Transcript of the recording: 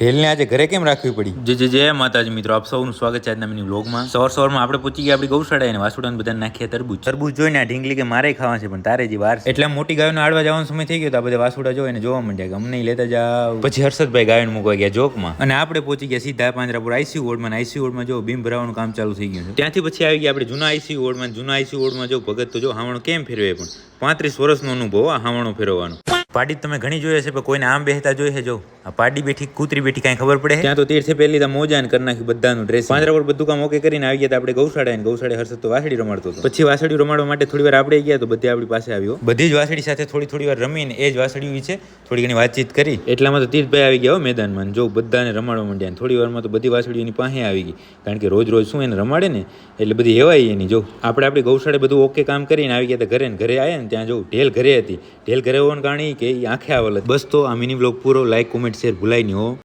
ઢેલને આજે ઘરે કેમ રાખવી પડી? જય માતાજી મિત્રો, આપ સૌનું સ્વાગત છે આજના મિની વ્લોગમાં. સવારમાં આપણે પહોંચી ગયા આપણી ગૌશાળા અને વાસુડાને બધા નાખ્યા તરબૂચ જોઈને આ ઢીંગલી કે મારે ખાવા છે, પણ તારે જે વાર એટલે મોટી ગાયોને આડવા જવાનો સમય થઈ ગયો તો આ બધા વાસુડા જોઈને જોવા માંડ્યા કે અમને લેતા જાવ. પછી હર્ષદભાઈ ગાયોને મૂકવા ગયા જોકમાં અને આપણે પહોંચી ગયા સીધા પાંજરાપુર આઈસીયુ વોર્ડમાં. આઈસીયુ વોર્ડમાં જો બીમ ભરાવાનું કામ ચાલુ થઈ ગયું છે. ત્યાંથી પછી આવી ગયા આપણે જૂના આઈસીયુ વોર્ડમાં. જૂના આઈસીયુ વોર્ડમાં જો ભગત તો જો હાવણો કેમ ફેરવે, પણ 35 વર્ષનો અનુભવ આ હાવણો ફેરવવાનો. પાડી તમે ઘણી જોઈએ છે, પણ કોઈને આમ બેહતા જોઈએ છે. જો આ પાડી બેઠી કૂતરી બેઠી કઈ ખબર પડે? ત્યાં તો તીરથી પહેલી મોજા કરી નાખી બધાનું ડ્રેસ. પાંજરા પર બધું કામ ઓકે કરીને આવી ગયા આપણે ગૌશાળા. ગૌશાળા હર્ષદ તો વાસળી રમાડતો હતો. પછી વાસળી રમાડવા માટે થોડી વાર આપણે ગયા તો બધી આપણી પાસે આવ્યો. બધી જ વાસળી સાથે થોડી વાર રમીને એ જ વાસળી વિશે થોડી ઘણી વાતચીત કરી. એટલામાં તો તીર્થભાઈ આવી ગયા મેદાનમાં. જો બધાને રમાડવા માંડ્યા. થોડી વારમાં તો બધી વાસળી એની પાસે આવી ગઈ, કારણ કે રોજ શું એને રમાડે ને એટલે બધી હેવાય એની. જો આપણે આપણી ગૌશાળે બધું ઓકે કામ કરીને આવી ગયા. ઘરે આવ્યા ને ત્યાં જો ઢેલ ઘરે હતી. ઢેલ ઘરે હોવાને કારણે કે આંખે આવલ. બસ તો આ મિની બ્લોગ પૂરો. લાઈક, કોમેન્ટ, શેર ભૂલાય નહીં હો.